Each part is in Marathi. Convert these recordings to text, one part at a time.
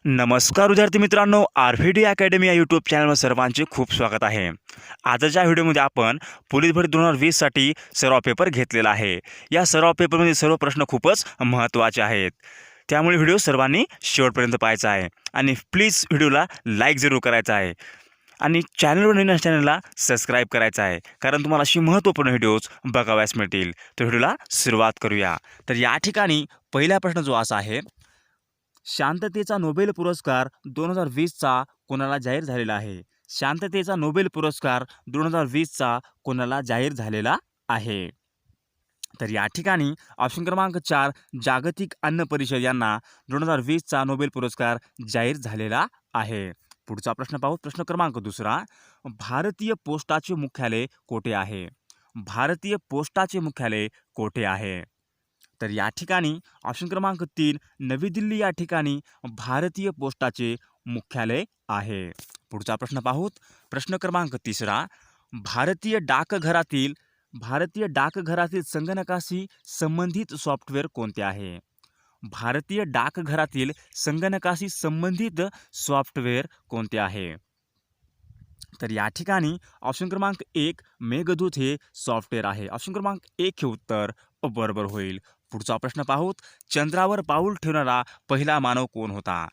नमस्कार विद्यार्थी मित्रांनो, आर-व्ही-डी अकॅडमी या यूट्यूब चॅनलवर सर्वांचे खूप स्वागत आहे. आजच्या व्हिडिओमध्ये आपण पोलीस भरती 2020 साठी सराव पेपर घेतलेला आहे. या सराव पेपरमध्ये सर्व प्रश्न खूपच महत्त्वाचे आहेत. त्यामुळे व्हिडिओ सर्वांनी शेवटपर्यंत पाहायचा आहे आणि प्लीज व्हिडिओला लाईक जरूर करायचा आहे आणि चॅनलवर नवीन चॅनलला सबस्क्राईब करायचं आहे, कारण तुम्हाला अशी महत्त्वपूर्ण व्हिडिओज बघावयास मिळतील. तर व्हिडिओला सुरुवात करूया. तर या ठिकाणी पहिला प्रश्न जो असा आहे, शांततेचा नोबेल पुरस्कार 2020चा कोणाला जाहीर झालेला आहे? शांततेचा नोबेल पुरस्कार 2020चा कोणाला जाहीर झालेला आहे? तर या ठिकाणी ऑप्शन क्रमांक 4 जागतिक अन्न परिषद यांना 2020चा नोबेल पुरस्कार जाहीर झालेला आहे. पुढचा प्रश्न पाहू. प्रश्न क्रमांक 2 भारतीय पोस्टाचे मुख्यालय कोठे आहे? भारतीय पोस्टाचे मुख्यालय कोठे आहे? तर या ठिकाणी ऑप्शन क्रमांक 3 नवी दिल्ली या ठिकाणी भारतीय पोस्टाचे मुख्यालय आहे. पुढचा प्रश्न पाहूत. प्रश्न क्रमांक 3 भारतीय डाकघरातील संगणकाशी संबंधित सॉफ्टवेअर कोणते आहे? भारतीय डाकघरातील संगणकाशी संबंधित सॉफ्टवेअर कोणते आहे? तर या ठिकाणी ऑप्शन क्रमांक 1 मेघदूत हे सॉफ्टवेअर आहे. ऑप्शन क्रमांक 1 हे उत्तर बरोबर होईल. पुढचा प्रश्न पाहूत. चंद्रावर पाऊल ठेवणारा पहिला मानव कोण होता?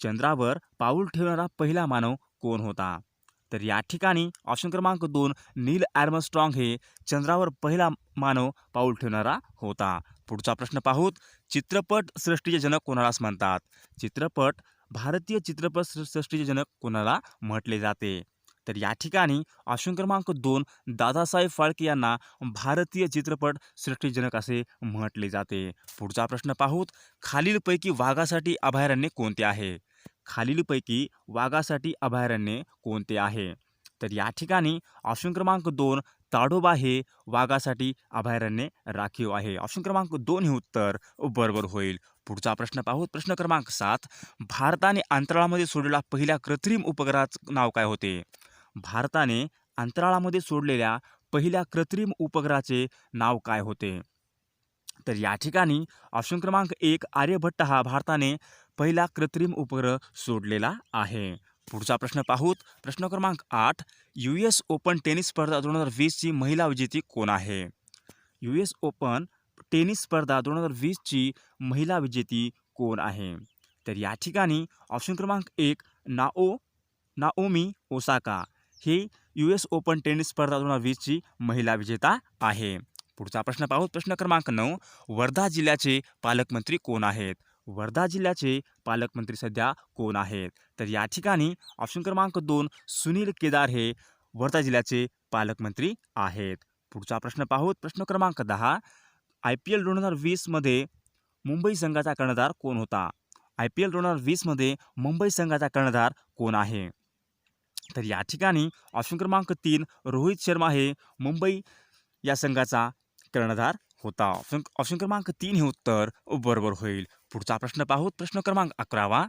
चंद्रावर पाऊल ठेवणारा पहिला मानव कोण होता? तर या ठिकाणी ऑप्शन क्रमांक 2 नील आर्मस्ट्रॉंग हे चंद्रावर पहिला मानव पाऊल ठेवणारा होता. पुढचा प्रश्न पाहूत. चित्रपट सृष्टीचे जनक कोणालाच म्हणतात? भारतीय चित्रपट सृष्टीचे जनक कोणाला म्हटले जाते? तर या ठिकाणी ऑप्शन क्रमांक 2 दादासाहेब फाळके यांना भारतीय चित्रपट सृष्टी जनक असे म्हटले जाते. पुढचा प्रश्न पाहूत. खालीलपैकी वाघासाठी अभयारण्य कोणते आहे? खालीलपैकी वाघासाठी अभयारण्य कोणते आहे? तर या ठिकाणी ऑप्शन क्रमांक 2 ताडोबा हे वाघासाठी अभयारण्य राखीव आहे. ऑप्शन क्रमांक 2 हे उत्तर बरोबर होईल. पुढचा प्रश्न पाहू. प्रश्न क्रमांक 7 भारताने अंतराळामध्ये सोडलेल्या पहिल्या कृत्रिम उपग्रहाचं नाव काय होते? भारताने अंतराळामध्ये सोडलेल्या पहिल्या कृत्रिम उपग्रहाचे नाव काय होते? तर या ठिकाणी ऑप्शन क्रमांक 1 आर्यभट्ट हा भारताने पहिला कृत्रिम उपग्रह सोडलेला आहे. पुढचा प्रश्न पाहूत. प्रश्न क्रमांक 8 US ओपन टेनिस स्पर्धा 2020ची महिला विजेती कोण आहे? US ओपन टेनिस स्पर्धा 2020ची महिला विजेती कोण आहे? तर या ठिकाणी ऑप्शन क्रमांक 1 नाओमी ओसाका हे US ओपन टेनिस स्पर्धा 2020ची महिला विजेता आहे. पुढचा प्रश्न पाहू. प्रश्न क्रमांक 9 वर्धा जिल्ह्याचे पालकमंत्री कोण आहेत? वर्धा जिल्ह्याचे पालकमंत्री सध्या कोण आहेत? तर या ठिकाणी ऑप्शन क्रमांक 2 सुनील केदार हे वर्धा जिल्ह्याचे पालकमंत्री आहेत. पुढचा प्रश्न पाहू. प्रश्न क्रमांक 10 IPL 2020 मध्ये मुंबई संघाचा कर्णधार कोण होता? IPL 2020 मध्ये मुंबई संघाचा कर्णधार कोण आहे? तर या ठिकाणी ऑप्शन क्रमांक 3 रोहित शर्मा हे मुंबई या संघाचा कर्णधार होता. ऑप्शन क्रमांक 3 हे उत्तर बरोबर होईल. पुढचा प्रश्न पाहू. प्रश्न क्रमांक 11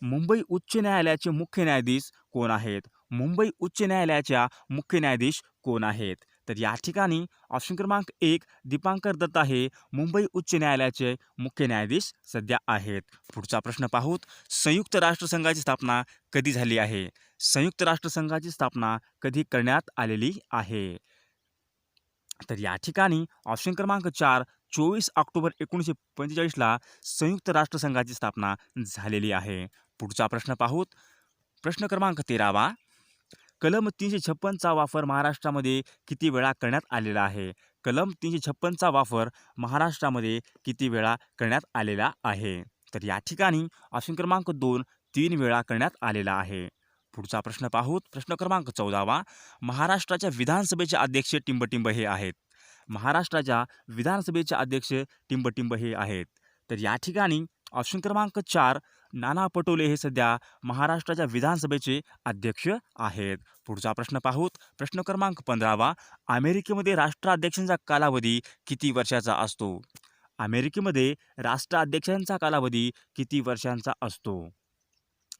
मुंबई उच्च न्यायालयाचे मुख्य न्यायाधीश कोण आहेत? मुंबई उच्च न्यायालयाच्या मुख्य न्यायाधीश कोण आहेत? तर या ठिकाणी ऑप्शन क्रमांक 1 दीपांकर दत्ता हे मुंबई उच्च न्यायालयाचे मुख्य न्यायाधीश सध्या आहेत. पुढचा प्रश्न पाहूत. संयुक्त राष्ट्रसंघाची स्थापना कधी झाली आहे? संयुक्त राष्ट्रसंघाची स्थापना कधी करण्यात आलेली आहे? तर या ठिकाणी ऑप्शन क्रमांक 4 24 ऑक्टोबर 1945ला संयुक्त राष्ट्रसंघाची स्थापना झालेली आहे. पुढचा प्रश्न पाहूत. प्रश्न क्रमांक 13 कलम 356चा वापर महाराष्ट्रामध्ये किती वेळा करण्यात आलेला आहे? कलम 356चा वापर महाराष्ट्रामध्ये किती वेळा करण्यात आलेला आहे? तर या ठिकाणी ऑप्शन क्रमांक 2 3 वेळा करण्यात आलेला आहे. पुढचा प्रश्न पाहूत. प्रश्न क्रमांक 14 महाराष्ट्राच्या विधानसभेचे अध्यक्ष टिंबटिंब हे आहेत. महाराष्ट्राच्या विधानसभेचे अध्यक्ष टिंबटिंब हे आहेत. तर या ठिकाणी ऑप्शन क्रमांक 4 नाना पटोले हे सध्या महाराष्ट्राच्या विधानसभेचे अध्यक्ष आहेत. पुढचा प्रश्न पाहूत. प्रश्न क्रमांक 15 अमेरिकेमध्ये राष्ट्राध्यक्षांचा कालावधी किती वर्षाचा असतो? अमेरिकेमध्ये राष्ट्राध्यक्षांचा कालावधी किती वर्षांचा असतो?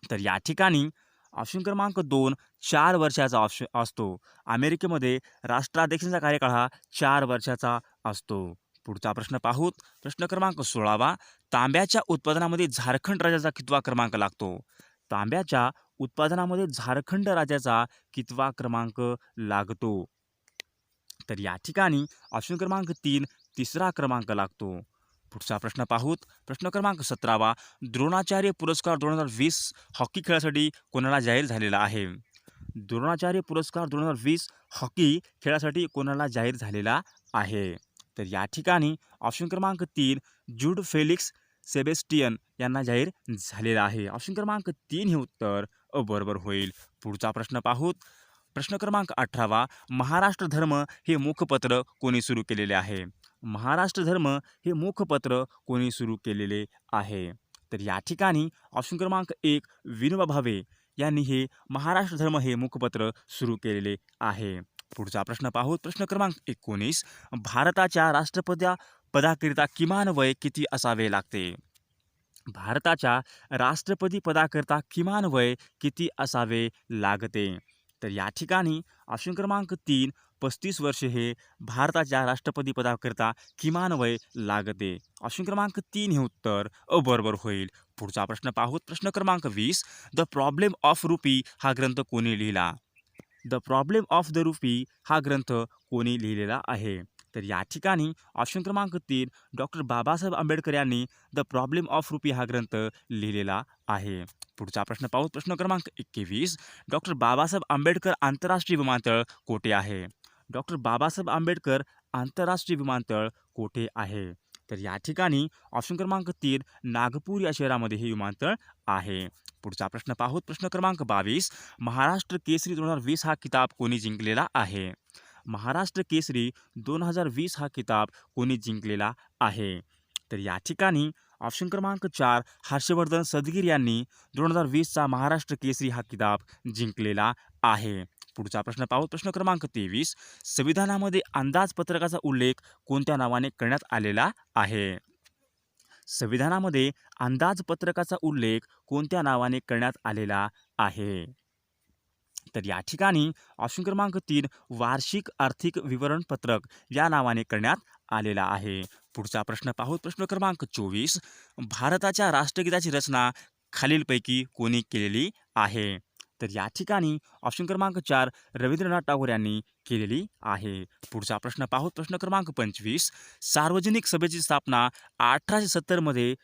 तर या ठिकाणी ऑप्शन क्रमांक 2 4 वर्षाचा असतो. अमेरिकेमध्ये राष्ट्राध्यक्षांचा कार्यकाळ हा 4 वर्षाचा असतो. पुढचा प्रश्न पाहूत. प्रश्न क्रमांक 16वा. तांब्याच्या उत्पादनामध्ये झारखंड राज्याचा कितवा क्रमांक लागतो? तांब्याच्या उत्पादनामध्ये झारखंड राज्याचा कितवा क्रमांक लागतो? तर या ठिकाणी ऑप्शन क्रमांक 3 तिसरा क्रमांक लागतो. पुढचा प्रश्न पाहूत. प्रश्न क्रमांक 17वा. द्रोणाचार्य पुरस्कार 2020 हॉकी खेळासाठी कोणाला जाहीर झालेला आहे? द्रोणाचार्य पुरस्कार 2020 हॉकी खेळासाठी कोणाला जाहीर झालेला आहे? तर या ठिकाणी ऑप्शन क्रमांक 3 जूड फेलिक्स सेबेस्टियन यांना जाहीर झालेला आहे. ऑप्शन क्रमांक 3 हे उत्तर बरोबर होईल. पुढचा प्रश्न पाहूत. प्रश्न क्रमांक 18वा. महाराष्ट्र धर्म हे मुखपत्र कोणी सुरू केलेले आहे? महाराष्ट्र धर्म हे मुखपत्र कोणी सुरू केलेले आहे? तर या ठिकाणी ऑप्शन क्रमांक 1 विनोबा भावे यांनी हे महाराष्ट्र धर्म हे मुखपत्र सुरू केलेले आहे. पुढचा प्रश्न पाहू. प्रश्न क्रमांक 19. भारताच्या राष्ट्रपती पदाकरिता किमान वय किती असावे लागते? भारताच्या राष्ट्रपती पदाकरिता किमान वय किती असावे लागते? तर या ठिकाणी ऑप्शन क्रमांक 3 35 वर्षे हे भारताच्या राष्ट्रपती पदाकरिता किमान वय लागते. ऑप्शन क्रमांक 3 हे उत्तर बरोबर होईल. पुढचा प्रश्न पाहूत. प्रश्न क्रमांक 20. द प्रॉब्लेम ऑफ रुपी हा ग्रंथ कोणी लिहिला? The problem of the rupee हा ग्रंथ कोणी लिहिलेला आहे? तर या ठिकाणी ऑप्शन क्रमांक 3 डॉक्टर बाबासाहेब आंबेडकर यांनी द प्रॉब्लेम ऑफ रुपी हा ग्रंथ लिहिलेला आहे. पुढचा प्रश्न पाहू. प्रश्न क्रमांक 21. डॉक्टर बाबासाहेब आंबेडकर आंतरराष्ट्रीय विमानतळ कोठे आहे? डॉक्टर बाबासाहेब आंबेडकर आंतरराष्ट्रीय विमानतळ कोठे आहे? तर या ठिकाणी ऑप्शन क्रमांक 3 नागपूर या शहरामध्ये हे विमानतळ आहे. पुढचा प्रश्न पाहू. प्रश्न क्रमांक 22. महाराष्ट्र केसरी 2020 हा किताब कोणी जिंकलेला आहे? महाराष्ट्र केसरी 2020 हा किताब कोणी जिंकलेला आहे? तर या ठिकाणी ऑप्शन क्रमांक 4 हर्षवर्धन सदगीर यांनी 2020चा महाराष्ट्र केसरी हा किताब जिंकलेला आहे. पुढचा प्रश्न पाहू. प्रश्न क्रमांक 23. संविधानामध्ये अंदाजपत्रकाचा उल्लेख कोणत्या नावाने करण्यात आलेला आहे? संविधानामध्ये अंदाजपत्रकाचा उल्लेख कोणत्या नावाने करण्यात आलेला आहे? तर या ठिकाणी ऑप्शन क्रमांक 3 वार्षिक आर्थिक विवरणपत्रक या नावाने करण्यात आलेला आहे. पुढचा प्रश्न पाहू. प्रश्न क्रमांक 24. भारताच्या राष्ट्रगीताची रचना खालीलपैकी कोणी केलेली आहे? तर या ठिकाणी ऑप्शन क्रमांक 4 रवींद्रनाथ टागोर यांनी केलेली आहे. पुढचा प्रश्न पाहू. प्रश्न क्रमांक 25. सार्वजनिक सभेची स्थापना 1870 मध्ये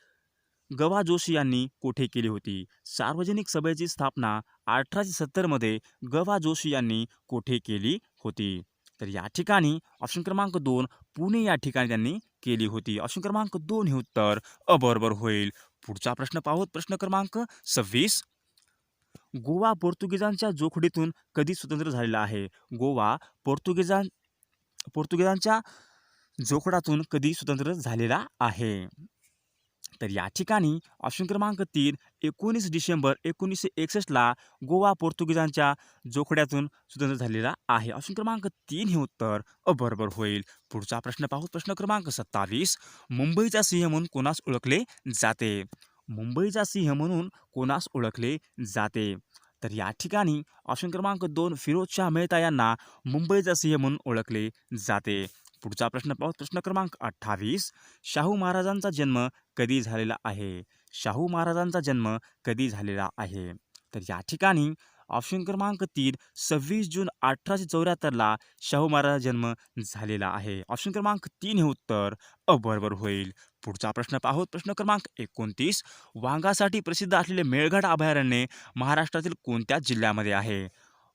गवा जोशी यांनी कोठे केली होती? सार्वजनिक सभेची स्थापना 1870 मध्ये गवा जोशी यांनी कोठे केली होती? तर या ठिकाणी ऑप्शन क्रमांक 2 पुणे या ठिकाणी त्यांनी केली होती. ऑप्शन क्रमांक 2 हे उत्तर बरोबर होईल. पुढचा प्रश्न पाहू. प्रश्न क्रमांक 26. गोवा पोर्तुगीजांच्या जोखडीतून कधी स्वतंत्र झालेला आहे? गोवा पोर्तुगीजांच्या जोखडातून कधी स्वतंत्र झालेला आहे? तर या ठिकाणी ऑप्शन क्रमांक 3 19 डिसेंबर 1961ला गोवा पोर्तुगीजांच्या जोखड्यातून स्वतंत्र झालेला आहे. ऑप्शन क्रमांक 3 हे उत्तर बरोबर होईल. पुढचा प्रश्न पाहू. प्रश्न क्रमांक 27. मुंबईचा सिंह म्हणून कोणास ओळखले जाते? मुंबईचा सिंह म्हणून कोणास ओळखले जाते? तर या ठिकाणी ऑप्शन क्रमांक 2 फिरोजशाह मेहता यांना मुंबईचा सिंह म्हणून ओळखले जाते. पुढचा प्रश्न पाहू. प्रश्न क्रमांक 28. शाहू महाराजांचा जन्म कधी झालेला आहे? शाहू महाराजांचा जन्म कधी झालेला आहे? तर या ठिकाणी ऑप्शन क्रमांक 3 26 जून 1874ला शाहू महाराजांचा जन्म झालेला आहे. ऑप्शन क्रमांक 3 हे उत्तर बरोबर होईल. पुढचा प्रश्न पाहू. प्रश्न क्रमांक 29. वाघासाठी प्रसिद्ध असलेले मेळघाट अभयारण्य महाराष्ट्रातील कोणत्या जिल्ह्यामध्ये आहे?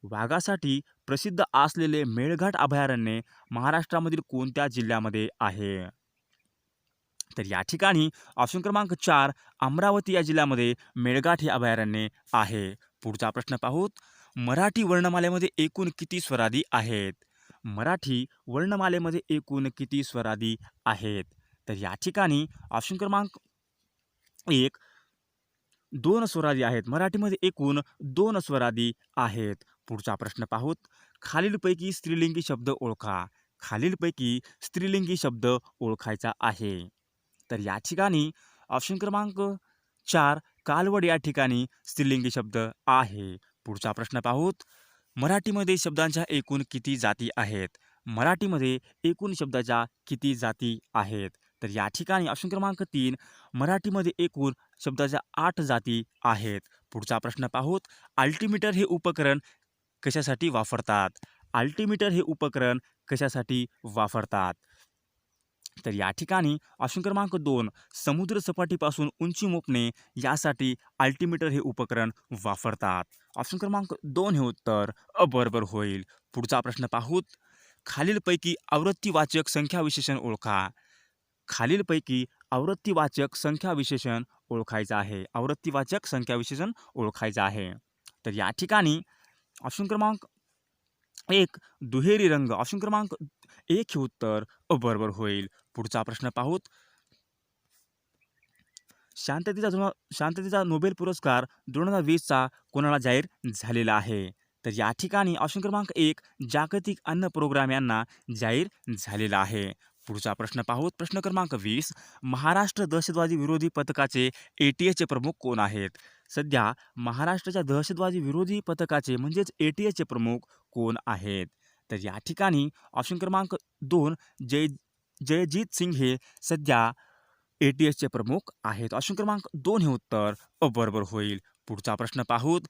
वाघासाठी प्रसिद्ध असलेले मेळघाट अभयारण्य महाराष्ट्रामधील कोणत्या जिल्ह्यामध्ये आहे? तर या ठिकाणी ऑप्शन क्रमांक 4 अमरावती या जिल्ह्यामध्ये मेळघाट हे अभयारण्य आहे. पुढचा प्रश्न पाहूत. मराठी वर्णमालेमध्ये एकूण किती स्वरादी आहेत? मराठी वर्णमालेमध्ये एकूण किती स्वरादी आहेत? तर या ठिकाणी ऑप्शन क्रमांक 1 2 स्वरादी आहेत. मराठीमध्ये एकूण 2 स्वरादी आहेत. पुढचा प्रश्न पाहूत. खालीलपैकी स्त्रीलिंगी शब्द ओळखा. खालीलपैकी स्त्रीलिंगी शब्द ओळखायचा आहे. तर या ठिकाणी ऑप्शन क्रमांक 4 कालवड या ठिकाणी स्त्रीलिंगी शब्द आहे. पुढचा प्रश्न पाहूत. मराठीमध्ये शब्दांच्या एकूण किती जाती आहेत? मराठीमध्ये एकूण शब्दाच्या किती जाती आहेत? तर या ठिकाणी ऑप्शन क्रमांक 3 मराठीमध्ये एकूण शब्दाच्या 8 जाती आहेत. पुढचा प्रश्न पाहूत. अल्टिमीटर हे उपकरण कशासाठी वापरतात? अल्टिमीटर हे उपकरण कशासाठी वापरतात? तर या ठिकाणी ऑप्शन क्रमांक 2 समुद्र सपाटीपासून उंची मोजणे यासाठी अल्टिमीटर हे उपकरण वापरतात. ऑप्शन क्रमांक 2 हे उत्तर बरोबर होईल. पुढचा प्रश्न पाहूत. खालीलपैकी आवृत्तीवाचक संख्या विशेषण ओळखा. खालीलपैकी आवृत्तीवाचक संख्या विशेषण ओळखायचं आहे. आवृत्तीवाचक संख्या विशेषण ओळखायचं आहे. तर या ठिकाणी ऑप्शन क्रमांक 1 दुहेरी रंग. ऑप्शन क्रमांक 1 हे उत्तर बरोबर होईल. पुढचा प्रश्न पाहूत. शांततेचा नोबेल पुरस्कार 2020चा कोणाला जाहीर झालेला आहे? तर या ठिकाणी ऑप्शन क्रमांक 1 जागतिक अन्न प्रोग्राम यांना जाहीर झालेला आहे. पुढचा प्रश्न पाहूत. प्रश्न क्रमांक 20 महाराष्ट्र दहशतवादी विरोधी पथकाचे ATFचे प्रमुख कोण आहेत? सध्या महाराष्ट्राच्या दहशतवादी विरोधी पथकाचे म्हणजेच ATFचे प्रमुख कोण आहेत? तर या ठिकाणी ऑप्शन क्रमांक 2 जयजीत सिंग हे सध्या ATFचे प्रमुख आहेत. ऑप्शन क्रमांक 2 हे उत्तर बरोबर होईल. पुढचा प्रश्न पाहूत.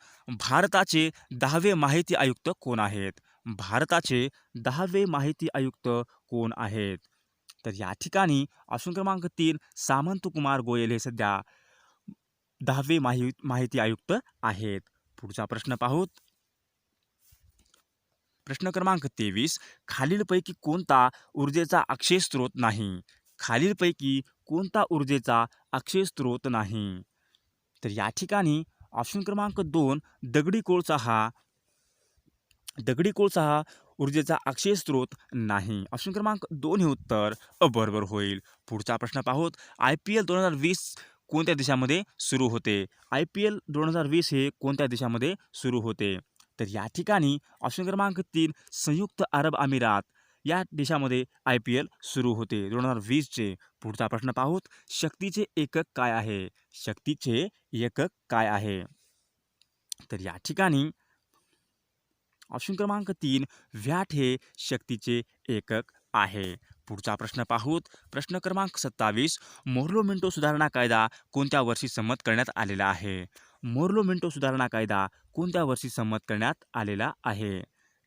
भारताचे 10वे माहिती आयुक्त कोण आहेत? भारताचे 10वे माहिती आयुक्त कोण आहेत? तर या ठिकाणी ऑप्शन क्रमांक 3 सामंत कुमार गोयल हे सध्या 10वे माहिती आयुक्त आहेत. पुढचा प्रश्न पाहूत. प्रश्न क्रमांक 23 खालीलपैकी कोणता ऊर्जेचा अक्षय स्रोत नाही? खालीलपैकी कोणता ऊर्जेचा अक्षय स्रोत नाही? तर या ठिकाणी ऑप्शन क्रमांक 2 दगडी कोळसा हा ऊर्जेचा अक्षय स्रोत नाही. ऑप्शन क्रमांक 2 हे उत्तर बरोबर होईल. पुढचा प्रश्न पाहूत. IPL 2020 कोणत्या देशामध्ये सुरू होते? IPL 2020 हे कोणत्या देशामध्ये सुरू होते? तर या ठिकाणी ऑप्शन क्रमांक 3 संयुक्त अरब अमिरात या देशामध्ये IPL सुरू होते 2020चे. पुढचा प्रश्न पाहूत. शक्तीचे एकक काय आहे? शक्तीचे एकक काय आहे? तर या ठिकाणी ऑप्शन क्रमांक 3 वॅट हे शक्तीचे एकक आहे. पुढचा प्रश्न पाहूत. प्रश्न क्रमांक 27 मोर्लो मिंटो सुधारणा कायदा कोणत्या वर्षी संमत करण्यात आलेला आहे? मोर्लो मिंटो सुधारणा कायदा कोणत्या वर्षी संमत करण्यात आलेला आहे?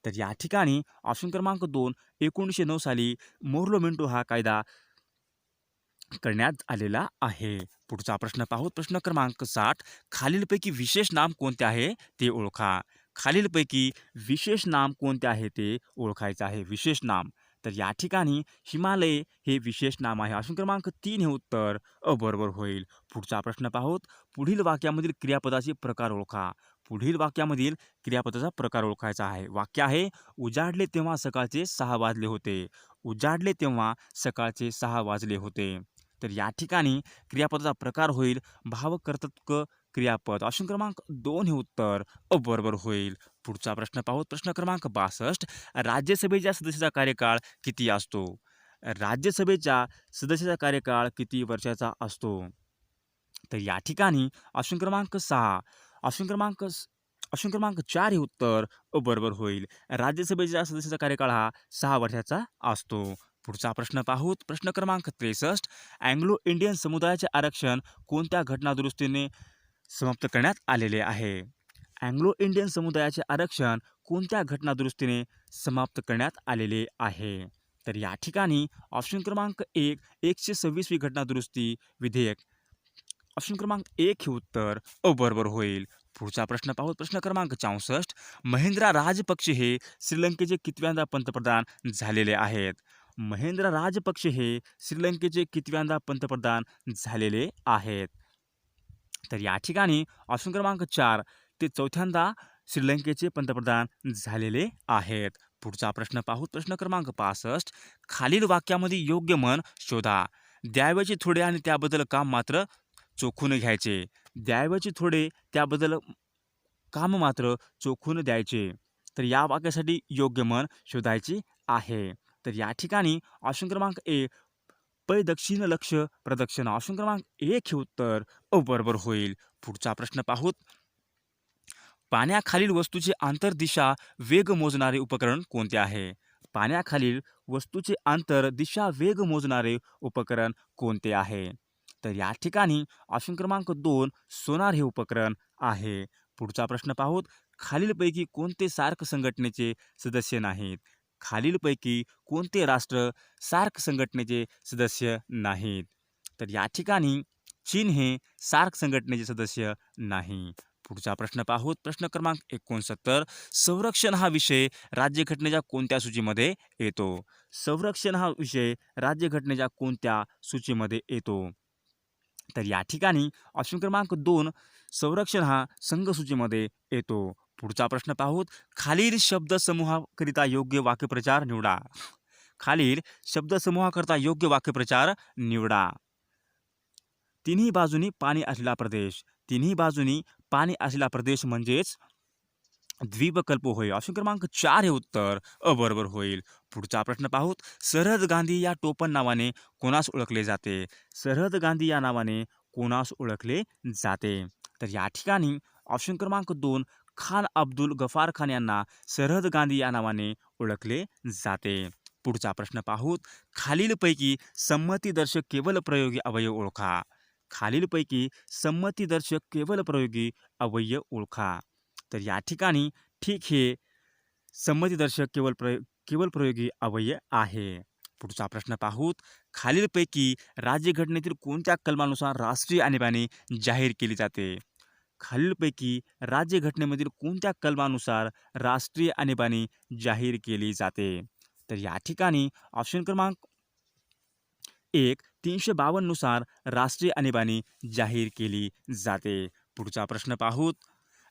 तर या ठिकाणी ऑप्शन क्रमांक 2 1909 साली मोर्लो मिंटो हा कायदा करण्यात आलेला आहे. पुढचा प्रश्न पाहूत. प्रश्न क्रमांक 60 खालीलपैकी विशेष नाम कोणते आहे ते ओळखा. खालीलपैकी विशेष नाम कोणते आहे ते ओळखायचं आहे. विशेष नाम. तर या ठिकाणी हिमालय हे विशेष नाम आहे. ऑप्शन क्रमांक 3 हे उत्तर बरोबर होईल. पुढचा प्रश्न पाहूत. पुढील वाक्यामधील क्रियापदाचे प्रकार ओळखा. पुढील वाक्यामधील क्रियापदाचा प्रकार ओळखायचा आहे. वाक्य आहे उजाडले तेव्हा सकाळचे 6 वाजले होते. उजाडले तेव्हा सकाळचे 6 वाजले होते. तर या ठिकाणी क्रियापदाचा प्रकार होईल भावकर्तृक क्रियापद. ऑप्शन क्रमांक 2 हे उत्तर बरोबर होईल. पुढचा प्रश्न पाहूत. प्रश्न क्रमांक 62 राज्यसभेच्या सदस्याचा कार्यकाळ किती असतो? राज्यसभेच्या सदस्याचा कार्यकाळ किती वर्षाचा असतो? तर या ठिकाणी ऑप्शन क्रमांक 6 ऑप्शन क्रमांक 4 हे उत्तर बरोबर होईल. राज्यसभेच्या सदस्याचा कार्यकाळ हा 6 वर्षाचा असतो. पुढचा प्रश्न पाहूत. प्रश्न क्रमांक 63 अँग्लो इंडियन समुदायाचे आरक्षण कोणत्या घटनादुरुस्तीने समाप्त करण्यात आलेले आहे? अँग्लो इंडियन समुदायाचे आरक्षण कोणत्या घटनादुरुस्तीने समाप्त करण्यात आलेले आहे? तर या ठिकाणी ऑप्शन क्रमांक 1 126वी घटनादुरुस्ती विधेयक. ऑप्शन क्रमांक 1 हे उत्तर बरोबर होईल. पुढचा प्रश्न पाहू. प्रश्न क्रमांक 64 महेंद्रा राजपक्षे हे श्रीलंकेचे कितव्यांदा पंतप्रधान झालेले आहेत? महेंद्र राजपक्षे हे श्रीलंकेचे कितव्यांदा पंतप्रधान झालेले आहेत? तर या ठिकाणी ऑप्शन क्रमांक 4 ते 4थ्यांदा श्रीलंकेचे पंतप्रधान झालेले आहेत. पुढचा प्रश्न पाहू. प्रश्न क्रमांक 65 खालील वाक्यामध्ये योग्य मन शोधा. द्यावयाचे थोडे आणि त्याबद्दल काम मात्र चोखून घ्यायचे. द्यावयाचे थोडे त्याबद्दल काम मात्र चोखून द्यायचे. तर या वाक्यासाठी योग्य मन शोधायचे आहे. तर या ठिकाणी ऑप्शन क्रमांक 1 पै दक्षिण लक्ष प्रदक्षिणा. ऑप्शन क्रमांक 1 हे उत्तर बरोबर होईल. पुढचा प्रश्न पाहूत. पाण्याखालील वस्तूचे आंतरदिशा वेग मोजणारे उपकरण कोणते आहे? पाण्याखालील वस्तूचे अंतर, दिशा, वेग मोजणारे उपकरण कोणते आहे? तर या ठिकाणी ऑप्शन क्रमांक 2 सोनार हे उपकरण आहे. पुढचा प्रश्न पाहूत. खालीलपैकी कोणते सार्क संघटनेचे सदस्य नाहीत? खालीलपैकी कोणते राष्ट्र सार्क संघटनेचे सदस्य नाहीत? तर या ठिकाणी चीन हे सार्क संघटनेचे सदस्य नाही. पुढचा प्रश्न पाहूत. प्रश्न क्रमांक 69. संरक्षण हा विषय राज्यघटनेच्या कोणत्या सूचीमध्ये येतो? संरक्षण हा विषय राज्यघटनेच्या कोणत्या सूचीमध्ये येतो? तर या ठिकाणी ऑप्शन क्रमांक 2 संरक्षण हा संघ सूचीमध्ये येतो. पुढचा प्रश्न पाहूत. खालील शब्दसमूहाकरिता योग्य वाक्यप्रचार निवडा. खालील शब्दसमूहाकरिता योग्य वाक्यप्रचार निवडा. तिन्ही बाजूनी पाणी असलेला प्रदेश. तिन्ही बाजूनी पाणी असलेला प्रदेश म्हणजेच द्वीपकल्प होईल. ऑप्शन क्रमांक 4 हे उत्तर बरोबर होईल. पुढचा प्रश्न पाहूत. सरहद गांधी या टोपण नावाने कोणास ओळखले जाते? सरहद गांधी या नावाने कोणास ओळखले जाते? तर या ठिकाणी ऑप्शन क्रमांक 2 खान अब्दुल गफार खान यांना सरहद गांधी या नावाने ओळखले जाते. पुढचा प्रश्न पाहूत. खालीलपैकी संमतीदर्शक केवळ प्रयोगी अवयव ओळखा. खालीलपैकी संमतीदर्शक केवळ प्रयोगी अवयव ओळखा. तर या ठिकाणी ठीक हे संमतीदर्शक केवळ प्रयोगी अवयव आहे. पुढचा प्रश्न पाहूत. खालीलपैकी राज्यघटनेतील कोणत्या कलमानुसार राष्ट्रीय आणीबाणी जाहीर केली जाते? खालीलपैकी राज्यघटनेमधील कोणत्या कलमानुसार राष्ट्रीय आणीबाणी जाहीर केली जाते? तर या ठिकाणी ऑप्शन क्रमांक 1 352 नुसार राष्ट्रीय आणीबाणी जाहीर केली जाते. पुढचा प्रश्न पाहूत.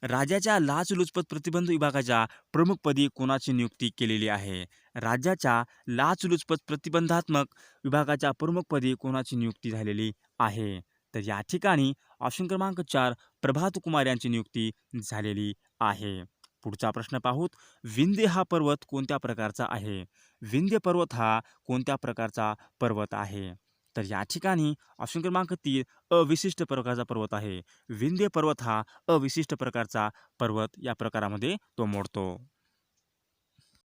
राज्याच्या लाचलुचपत प्रतिबंध विभागाच्या प्रमुखपदी कोणाची नियुक्ती केलेली आहे? राज्याच्या लाचलुचपत प्रतिबंधात्मक विभागाच्या प्रमुखपदी कोणाची नियुक्ती झालेली आहे? तर या ठिकाणी ऑप्शन क्रमांक 4 प्रभात कुमार यांची नियुक्ती झालेली आहे. पुढचा प्रश्न पाहूत. विंध्य हा पर्वत कोणत्या प्रकारचा आहे? विंध्य पर्वत हा कोणत्या प्रकारचा पर्वत आहे? तर या ठिकाणी ऑप्शन क्रमांक 3 अविशिष्ट प्रकारचा पर्वत आहे. विंध्य पर्वत हा अविशिष्ट प्रकारचा पर्वत या प्रकारामध्ये तो मोडतो.